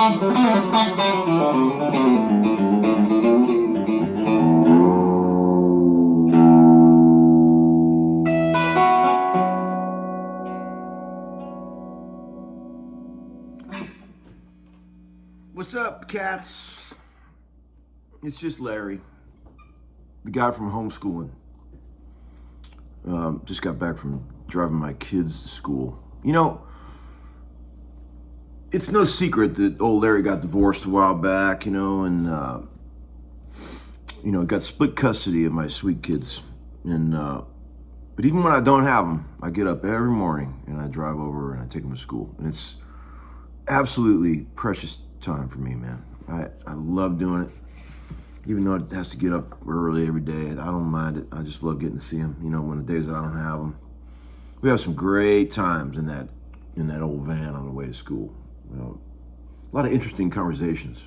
What's up, cats? It's just Larry, the guy from Homeskoolin. Just got back from driving my kids to school. You know, it's no secret that old Larry got divorced a while back, and got split custody of my sweet kids. And but even when I don't have them, I get up every morning and I drive over and I take them to school. And it's absolutely precious time for me, man. I love doing it. Even though it has to get up early every day, I don't mind it. I just love getting to see them, when the days I don't have them. We have some great times in that old van on the way to school. A lot of interesting conversations.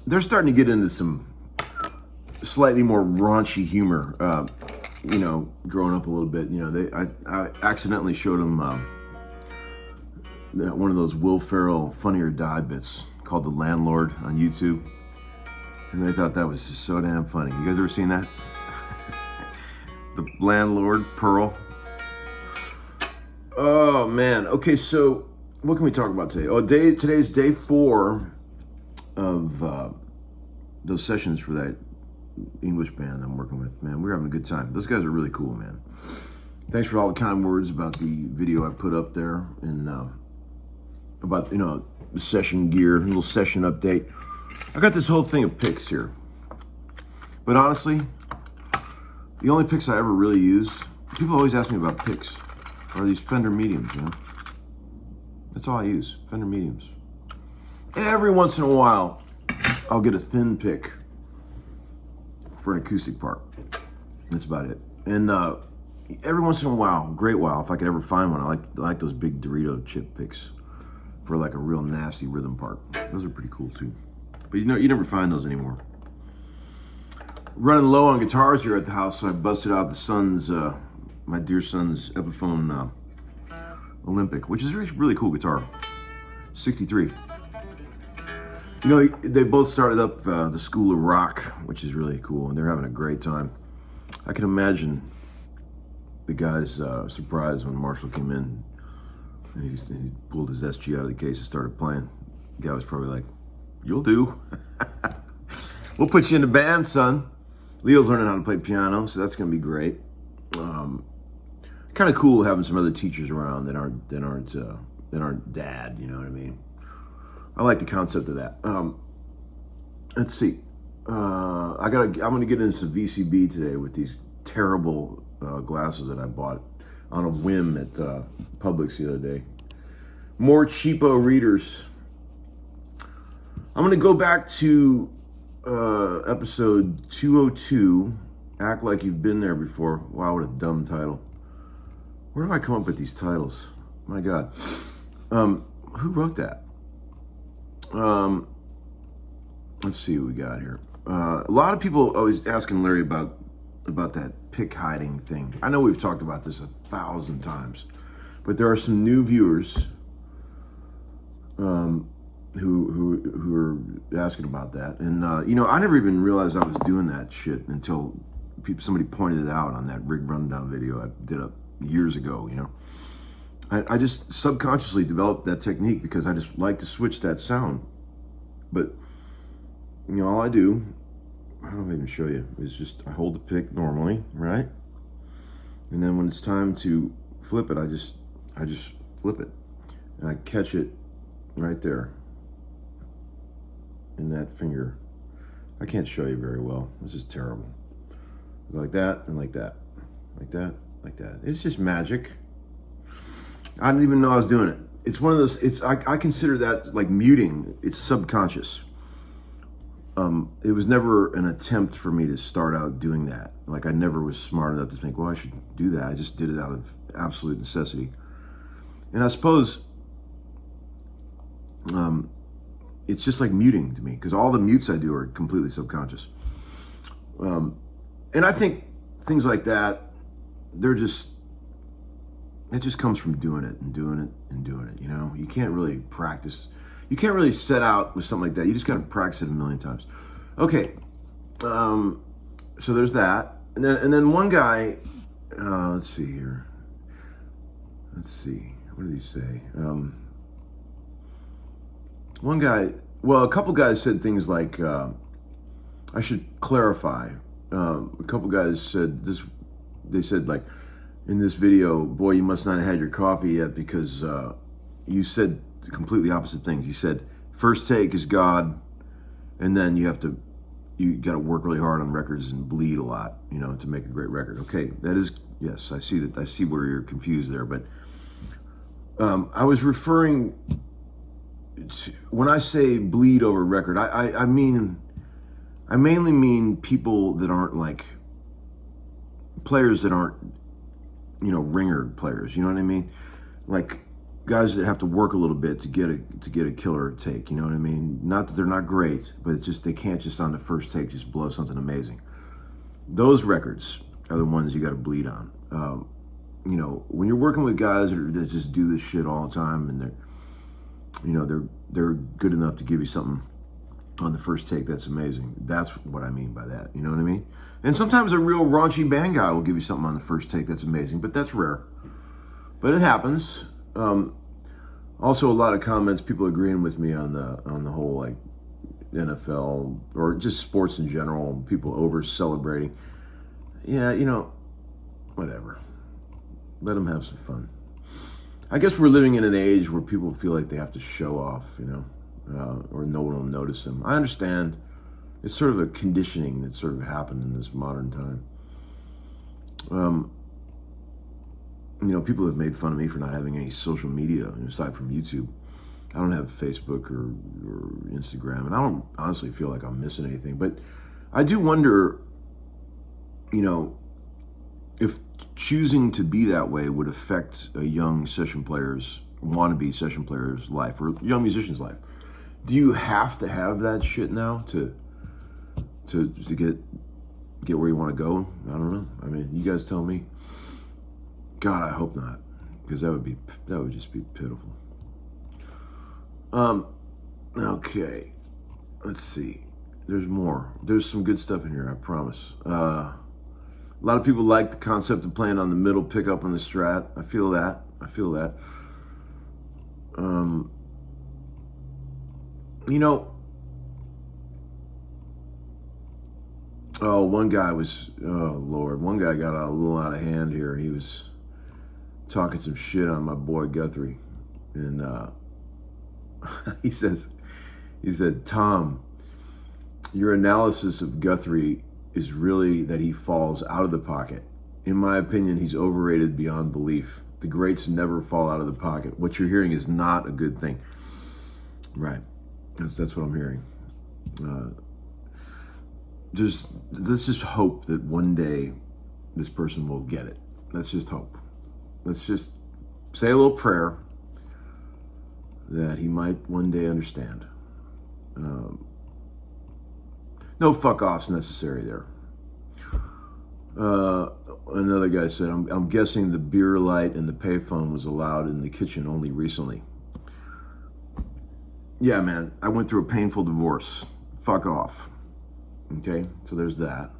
They're starting to get into some slightly more raunchy humor, growing up a little bit. I accidentally showed them one of those Will Ferrell Funny or Die bits called The Landlord on YouTube. And they thought that was just so damn funny. You guys ever seen that? The Landlord, Pearl. Oh, man. Okay, so what can we talk about today? Today's day 4 of those sessions for that English band I'm working with. Man, we're having a good time. Those guys are really cool, man. Thanks for all the kind words about the video I put up there and about, the session gear, a little session update. I got this whole thing of picks here. But honestly, the only picks I ever really use, people always ask me about picks, are these Fender mediums, That's all I use, Fender mediums. Every once in a while, I'll get a thin pick for an acoustic part. That's about it. And every once in a while, great while, if I could ever find one, I like those big Dorito chip picks for like a real nasty rhythm part. Those are pretty cool too. But you never find those anymore. Running low on guitars here at the house, so I busted out the my dear son's Epiphone Olympic, which is a really cool guitar. 63. They both started up the School of Rawk, which is really cool, and they're having a great time. I can imagine the guy's surprise when Marshall came in and he pulled his SG out of the case and started playing. The guy was probably like, "You'll do. We'll put you in the band, son." Leo's learning how to play piano, so that's gonna be great. Kind of cool having some other teachers around that aren't dad. You know what I mean? I like the concept of that. Let's see. I'm gonna get into some VCB today with these terrible glasses that I bought on a whim at Publix the other day. More cheapo readers. I'm gonna go back to episode 202. Act like you've been there before. Wow, what a dumb title. Where do I come up with these titles? My God. Who wrote that? Let's see what we got here. A lot of people always asking Larry about that pick hiding thing. I know we've talked about this 1,000 times, but there are some new viewers who are asking about that. And I never even realized I was doing that shit until somebody pointed it out on that rig rundown video I did up years ago. I just subconsciously developed that technique because I just like to switch that sound. But all I do, I don't even show you, is just I hold the pick normally, right? And then when it's time to flip it, I just flip it. And I catch it right there in that finger. I can't show you very well. This is terrible. Like that and like that. Like that, like that. It's just magic. I didn't even know I was doing it. It's one of those, I consider that like muting. It's subconscious. It was never an attempt for me to start out doing that. Like I never was smart enough to think, well, I should do that. I just did it out of absolute necessity. And I suppose it's just like muting to me because all the mutes I do are completely subconscious. And I think things like that, it just comes from doing it and doing it and fucking doing it, you know? You can't really practice. You can't really set out with something like that. You just got to practice it a million times. Okay, so there's that. And then one guy, let's see here. Let's see. What did he say? One guy, well, a couple guys said things like, I should clarify. A couple guys said this, they said like, in this video, boy, you must not have had your coffee yet because you said completely opposite things. You said first take is God, and then you got to work really hard on records and bleed a lot, you know, to make a great record. Okay, that is, yes, I see that. I see where you're confused there, but I was referring to, when I say bleed over record, I mainly mean people that aren't like players that aren't, you know, ringer players. You know what I mean? Like guys that have to work a little bit to get a killer take. You know what I mean? Not that they're not great, but it's just they can't just on the first take just blow something amazing. Those records are the ones you got to bleed on. You know, when you're working with guys that just do this shit all the time, and they're, you know, they're good enough to give you something on the first take that's amazing. That's what I mean by that. You know what I mean? And sometimes a real raunchy band guy will give you something on the first take that's amazing, but that's rare. But it happens. Also, a lot of comments, people agreeing with me on the whole like NFL or just sports in general. People over celebrating. Yeah, you know, whatever. Let them have some fun. I guess we're living in an age where people feel like they have to show off, you know, or no one will notice them. I understand. It's sort of a conditioning that sort of happened in this modern time. You know, people have made fun of me for not having any social media aside from YouTube. I don't have Facebook or Instagram, and I don't honestly feel like I'm missing anything. But I do wonder, you know, if choosing to be that way would affect a young session player's, wannabe session player's life or young musician's life. Do you have to have that shit now to get where you want to go? I don't know. I mean, you guys tell me. God, I hope not, because that would just be pitiful. Okay, let's see. There's more. There's some good stuff in here, I promise. A lot of people like the concept of playing on the middle pickup on the Strat. I feel that. You know, one guy got a little out of hand here. He was talking some shit on my boy Guthrie, and he said, Tom, your analysis of Guthrie is really that he falls out of the pocket. In my opinion, he's overrated beyond belief. The greats never fall out of the pocket. What you're hearing is not a good thing. Right. That's what I'm hearing. Let's just hope that one day this person will get it. Let's just hope. Let's just say a little prayer that he might one day understand. No fuck-offs necessary there. Another guy said, I'm guessing the beer light and the payphone was allowed in the kitchen only recently. Yeah, man, I went through a painful divorce. Fuck off. Okay, so there's that.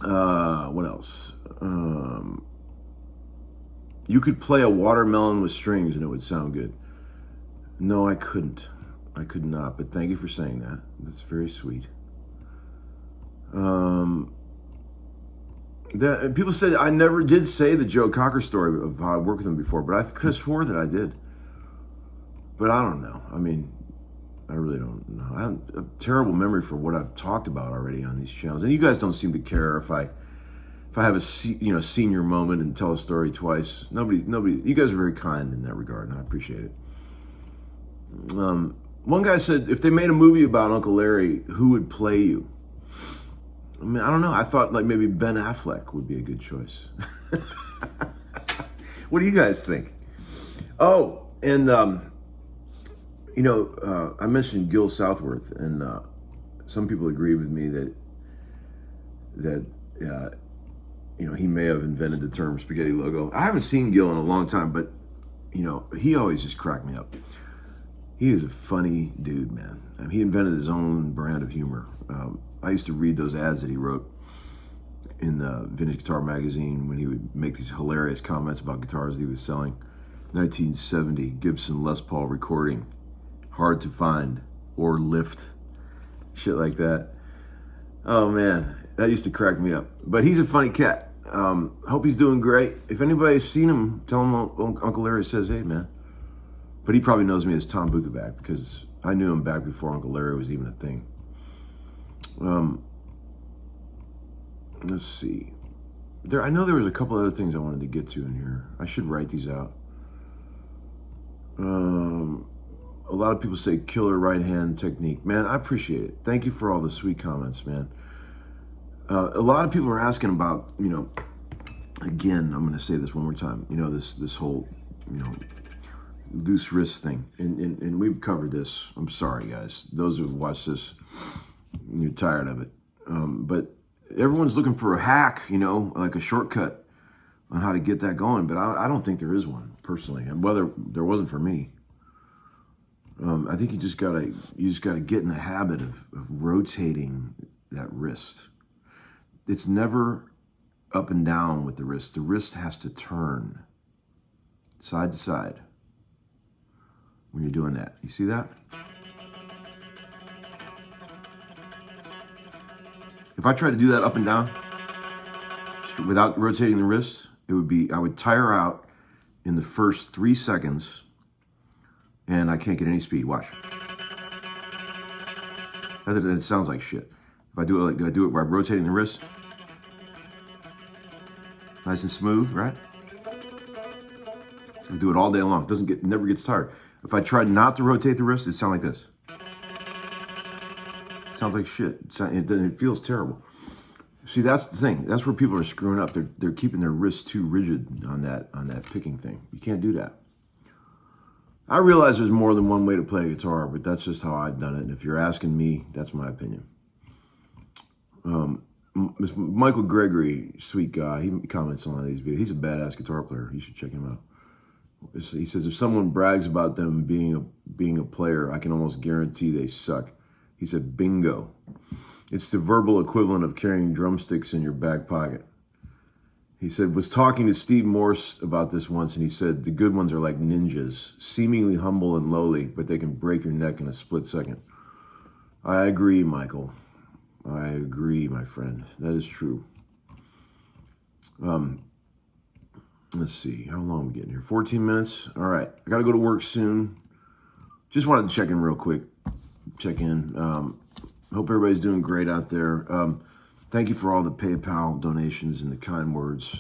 What else? You could play a watermelon with strings and it would sound good. No, I couldn't. I could not, but thank you for saying that. That's very sweet. People said I never did say the Joe Cocker story of how I worked with him before, but I could have swore that I did. But I don't know. I mean, I really don't know. I have a terrible memory for what I've talked about already on these channels, and you guys don't seem to care if I have a senior moment and tell a story twice. Nobody. You guys are very kind in that regard, and I appreciate it. One guy said, if they made a movie about Uncle Larry, who would play you? I mean, I don't know. I thought like maybe Ben Affleck would be a good choice. What do you guys think? Oh, and I mentioned Gil Southworth, and some people agreed with me that he may have invented the term spaghetti logo. I haven't seen Gil in a long time, but he always just cracked me up. He is a funny dude, man. I mean, he invented his own brand of humor. I used to read those ads that he wrote in the Vintage Guitar magazine when he would make these hilarious comments about guitars that he was selling. 1970 Gibson Les Paul recording, hard to find or lift, shit like that. Oh man, that used to crack me up. But he's a funny cat. Hope he's doing great. If anybody's seen him, tell him Uncle Larry says, hey man. But he probably knows me as Tom Bukovac because I knew him back before Uncle Larry was even a thing. Let's see. I know there was a couple other things I wanted to get to in here. I should write these out. A lot of people say killer right hand technique. Man, I appreciate it. Thank you for all the sweet comments, man. A lot of people are asking about, again, I'm going to say this one more time, this whole, loose wrist thing. And we've covered this. I'm sorry, guys. Those who've watched this, you're tired of it. But everyone's looking for a hack, like a shortcut on how to get that going. But I don't think there is one, personally. And whether there wasn't for me. I think you just gotta get in the habit of rotating that wrist. It's never up and down with the wrist. The wrist has to turn side to side when you're doing that. You see that? If I try to do that up and down without rotating the wrist, I would tire out in the first 3 seconds and I can't get any speed. Watch. It sounds like shit. If I do it I do it by rotating the wrist. Nice and smooth, right? I do it all day long. Never gets tired. If I try not to rotate the wrist, it sounds like this. It sounds like shit. It feels terrible. See, that's the thing. That's where people are screwing up. They're keeping their wrists too rigid on that picking thing. You can't do that. I realize there's more than one way to play a guitar, but that's just how I've done it. And if you're asking me, that's my opinion. Michael Gregory, sweet guy, he comments on these videos. He's a badass guitar player. You should check him out. He says, if someone brags about them being a player, I can almost guarantee they suck. He said, bingo. It's the verbal equivalent of carrying drumsticks in your back pocket. He said, was talking to Steve Morse about this once, and he said, the good ones are like ninjas, seemingly humble and lowly, but they can break your neck in a split second. I agree, Michael. I agree, my friend. That is true. Let's see. How long are we getting here? 14 minutes? All right. I got to go to work soon. Just wanted to check in real quick. Check in. Hope everybody's doing great out there. Thank you for all the PayPal donations and the kind words.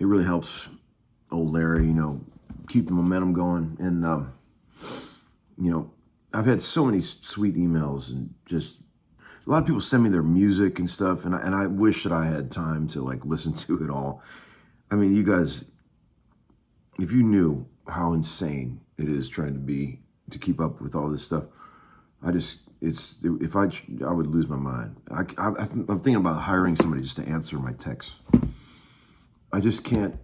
It really helps old Larry, keep the momentum going. And, I've had so many sweet emails and just a lot of people send me their music and stuff. And I wish that I had time to listen to it all. I mean, you guys, if you knew how insane it is trying to keep up with all this stuff, I would lose my mind. I'm thinking about hiring somebody just to answer my texts. I just can't,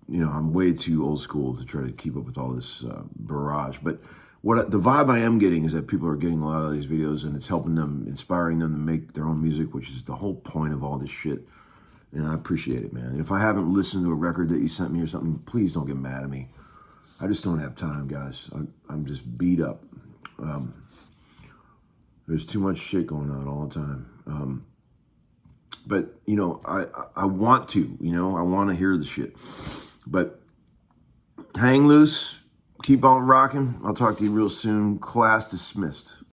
I'm way too old school to try to keep up with all this barrage. But the vibe I am getting is that people are getting a lot of these videos and it's helping them, inspiring them to make their own music, which is the whole point of all this shit. And I appreciate it, man. And if I haven't listened to a record that you sent me or something, please don't get mad at me. I just don't have time, guys. I'm just beat up. There's too much shit going on all the time. But, I want to, I want to hear the shit. But hang loose. Keep on rocking. I'll talk to you real soon. Class dismissed.